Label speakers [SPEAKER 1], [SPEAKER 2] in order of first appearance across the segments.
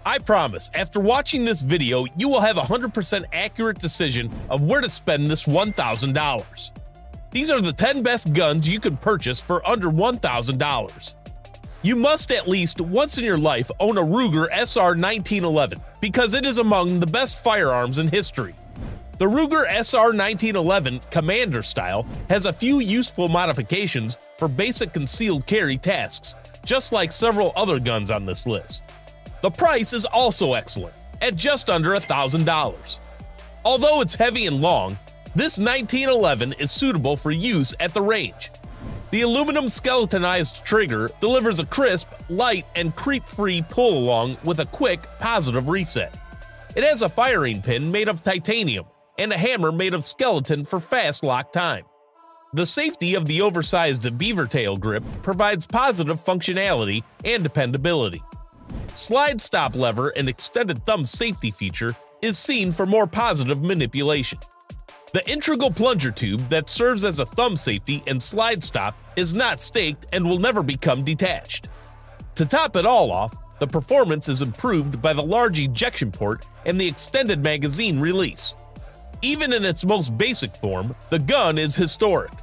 [SPEAKER 1] I promise, after watching this video, you will have a 100% accurate decision of where to spend this $1,000. These are the 10 best guns you can purchase for under $1,000. You must at least once in your life own a Ruger SR 1911 because it is among the best firearms in history. The Ruger SR 1911 Commander style has a few useful modifications for basic concealed carry tasks, just like several other guns on this list. The price is also excellent, at just under $1,000. Although it's heavy and long, this 1911 is suitable for use at the range. The aluminum skeletonized trigger delivers a crisp, light, and creep-free pull-along with a quick, positive reset. It has a firing pin made of titanium and a hammer made of skeleton for fast lock time. The safety of the oversized beaver tail grip provides positive functionality and dependability. Slide stop lever and extended thumb safety feature is seen for more positive manipulation. The integral plunger tube that serves as a thumb safety and slide stop is not staked and will never become detached. To top it all off, the performance is improved by the large ejection port and the extended magazine release. Even in its most basic form, the gun is historic.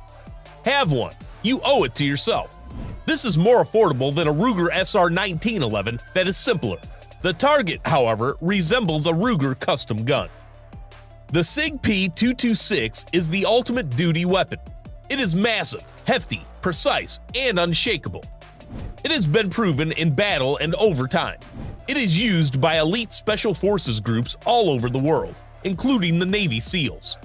[SPEAKER 1] Have one. You owe it to yourself. This is more affordable than a Ruger SR 1911 that is simpler. The target, however, resembles a Ruger custom gun. The SIG P226 is the ultimate duty weapon. It is massive, hefty, precise, and unshakable. It has been proven in battle and over time. It is used by elite special forces groups all over the world, including the Navy SEALs.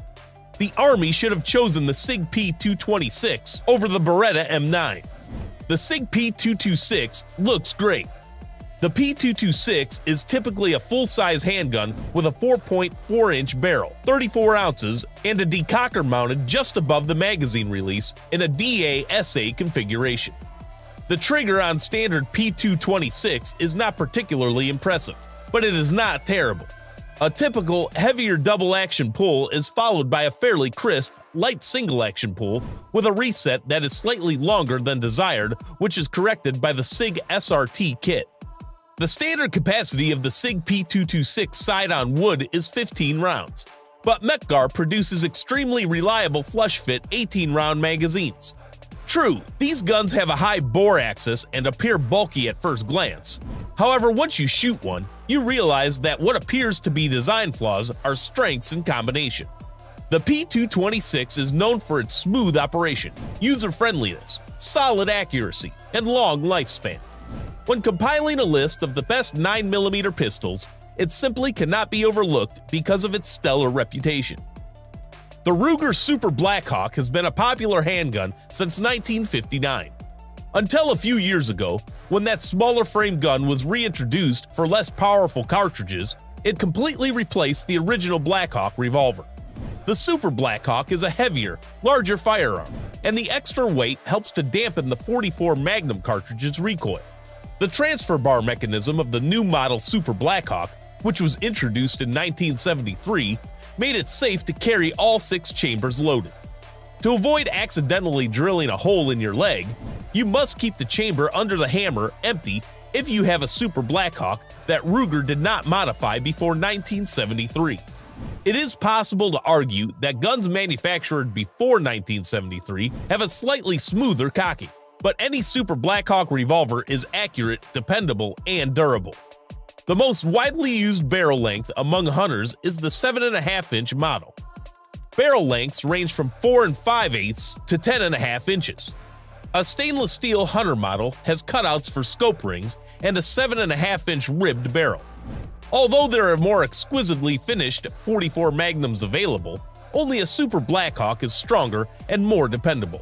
[SPEAKER 1] The Army should have chosen the SIG P226 over the Beretta M9. The SIG P226 looks great. The P226 is typically a full-size handgun with a 4.4-inch barrel, 34 ounces, and a decocker mounted just above the magazine release in a DA-SA configuration. The trigger on standard P226 is not particularly impressive, but it is not terrible. A typical heavier double-action pull is followed by a fairly crisp, light single-action pull with a reset that is slightly longer than desired, which is corrected by the SIG SRT kit. The standard capacity of the SIG P226 side-on wood is 15 rounds, but Mekgar produces extremely reliable flush-fit 18-round magazines. True, these guns have a high bore axis and appear bulky at first glance. However, once you shoot one, you realize that what appears to be design flaws are strengths in combination. The P226 is known for its smooth operation, user-friendliness, solid accuracy, and long lifespan. When compiling a list of the best 9mm pistols, it simply cannot be overlooked because of its stellar reputation. The Ruger Super Blackhawk has been a popular handgun since 1959. Until a few years ago, when that smaller frame gun was reintroduced for less powerful cartridges, it completely replaced the original Blackhawk revolver. The Super Blackhawk is a heavier, larger firearm, and the extra weight helps to dampen the 44 Magnum cartridge's recoil. The transfer bar mechanism of the new model Super Blackhawk, which was introduced in 1973, made it safe to carry all 6 chambers loaded. To avoid accidentally drilling a hole in your leg, you must keep the chamber under the hammer empty if you have a Super Blackhawk that Ruger did not modify before 1973. It is possible to argue that guns manufactured before 1973 have a slightly smoother cocking, but any Super Blackhawk revolver is accurate, dependable, and durable. The most widely used barrel length among hunters is the 7.5-inch model. Barrel lengths range from 4 5/8 to 10.5 inches. A stainless steel hunter model has cutouts for scope rings and a 7.5-inch ribbed barrel. Although there are more exquisitely finished 44 Magnums available, only a Super Blackhawk is stronger and more dependable.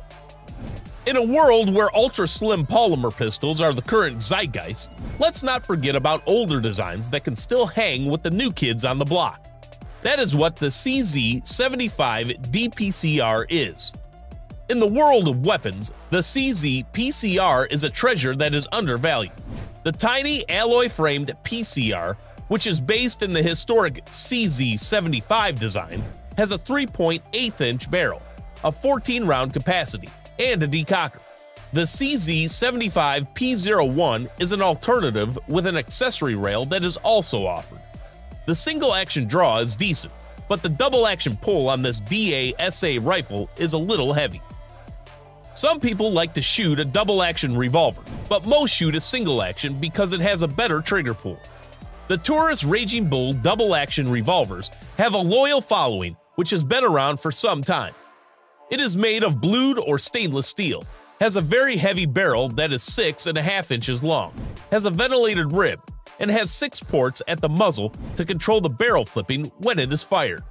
[SPEAKER 1] In a world where ultra-slim polymer pistols are the current zeitgeist, let's not forget about older designs that can still hang with the new kids on the block. That is what the CZ75 DPCR is. In the world of weapons, the CZ PCR is a treasure that is undervalued. The tiny alloy-framed PCR, which is based in the historic CZ75 design, has a 3.8-inch barrel, a 14-round capacity, and a decocker. The CZ75P01 is an alternative with an accessory rail that is also offered. The single-action draw is decent, but the double-action pull on this DA-SA rifle is a little heavy. Some people like to shoot a double-action revolver, but most shoot a single-action because it has a better trigger pull. The Taurus Raging Bull double-action revolvers have a loyal following which has been around for some time. It is made of blued or stainless steel, has a very heavy barrel that is 6.5 inches long, has a ventilated rib, and has 6 ports at the muzzle to control the barrel flipping when it is fired.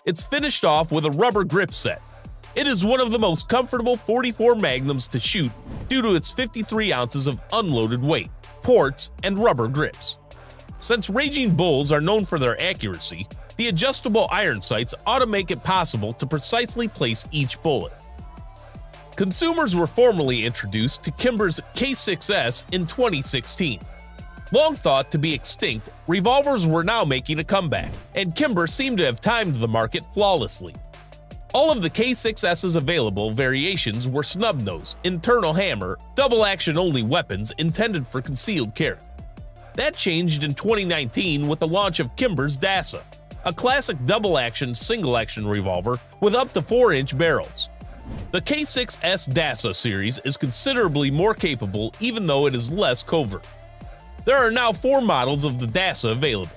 [SPEAKER 1] It's finished off with a rubber grip set. It is one of the most comfortable .44 Magnums to shoot due to its 53 ounces of unloaded weight, ports, and rubber grips. Since Raging Bulls are known for their accuracy, the adjustable iron sights ought to make it possible to precisely place each bullet. Consumers were formally introduced to Kimber's K6S in 2016. Long thought to be extinct, revolvers were now making a comeback, and Kimber seemed to have timed the market flawlessly. All of the K6S's available variations were snub-nose, internal hammer, double-action-only weapons intended for concealed carry. That changed in 2019 with the launch of Kimber's DASA, a classic double-action, single-action revolver with up to 4-inch barrels. The K6S DASA series is considerably more capable even though it is less covert. There are now 4 models of the DASA available.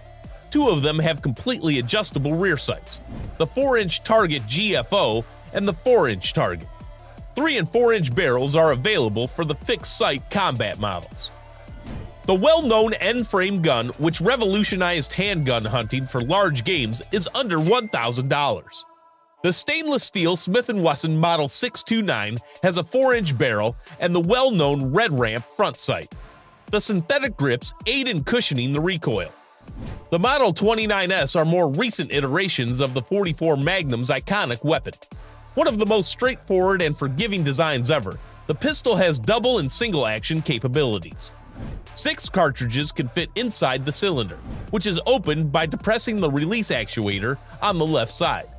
[SPEAKER 1] 2 of them have completely adjustable rear sights, the 4-inch Target GFO and the 4-inch Target. 3 and 4-inch barrels are available for the fixed sight combat models. The well-known end-frame gun, which revolutionized handgun hunting for large games, is under $1,000. The stainless steel Smith & Wesson Model 629 has a 4-inch barrel and the well-known red ramp front sight. The synthetic grips aid in cushioning the recoil. The Model 29S are more recent iterations of the .44 Magnum's iconic weapon. One of the most straightforward and forgiving designs ever, the pistol has double and single action capabilities. 6 cartridges can fit inside the cylinder, which is opened by depressing the release actuator on the left side.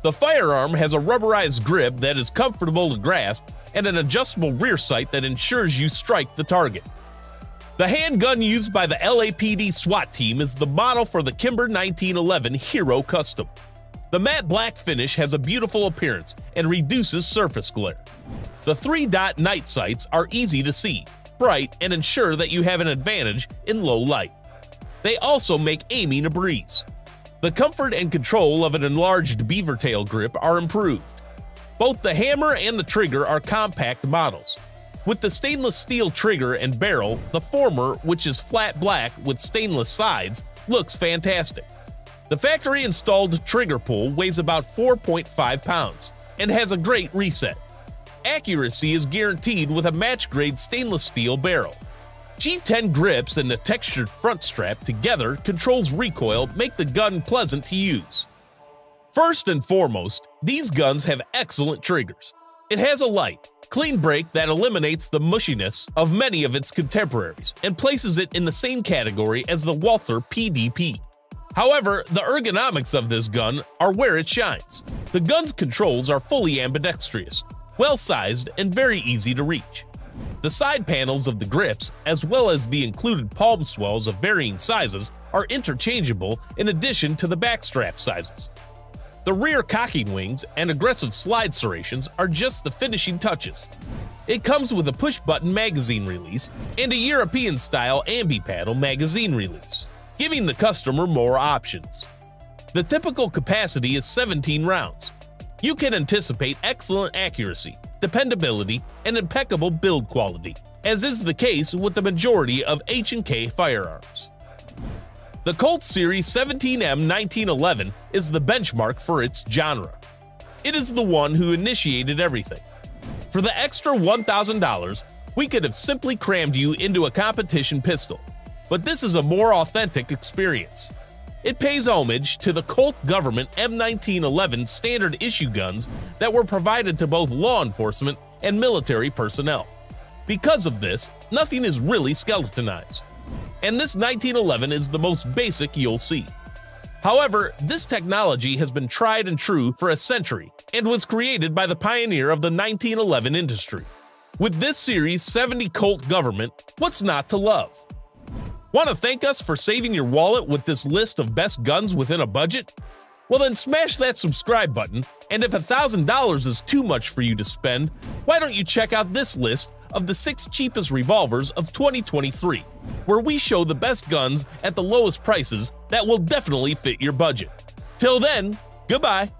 [SPEAKER 1] The firearm has a rubberized grip that is comfortable to grasp and an adjustable rear sight that ensures you strike the target. The handgun used by the LAPD SWAT team is the model for the Kimber 1911 Hero Custom. The matte black finish has a beautiful appearance and reduces surface glare. The 3-dot night sights are easy to see, bright, and ensure that you have an advantage in low light. They also make aiming a breeze. The comfort and control of an enlarged beaver tail grip are improved. Both the hammer and the trigger are compact models. With the stainless steel trigger and barrel, the former, which is flat black with stainless sides, looks fantastic. The factory-installed trigger pull weighs about 4.5 pounds and has a great reset. Accuracy is guaranteed with a match-grade stainless steel barrel. G10 grips and the textured front strap together controls recoil make the gun pleasant to use. First and foremost, these guns have excellent triggers. It has a light, clean break that eliminates the mushiness of many of its contemporaries and places it in the same category as the Walther PDP. However, the ergonomics of this gun are where it shines. The gun's controls are fully ambidextrous, well-sized, and very easy to reach. The side panels of the grips, as well as the included palm swells of varying sizes, are interchangeable in addition to the backstrap sizes. The rear cocking wings and aggressive slide serrations are just the finishing touches. It comes with a push-button magazine release and a European-style ambi-paddle magazine release, giving the customer more options. The typical capacity is 17 rounds. You can anticipate excellent accuracy, dependability, and impeccable build quality, as is the case with the majority of H&K firearms. The Colt Series 17M 1911 is the benchmark for its genre. It is the one who initiated everything. For the extra $1,000, we could have simply crammed you into a competition pistol, but this is a more authentic experience. It pays homage to the Colt Government M1911 standard issue guns that were provided to both law enforcement and military personnel. Because of this, nothing is really skeletonized, and this 1911 is the most basic you'll see. However, this technology has been tried and true for a century and was created by the pioneer of the 1911 industry. With this series' 70 Colt Government, what's not to love? Want to thank us for saving your wallet with this list of best guns within a budget? Well then smash that subscribe button, and if $1,000 is too much for you to spend, why don't you check out this list of the 6 cheapest revolvers of 2023, where we show the best guns at the lowest prices that will definitely fit your budget. Till then, goodbye.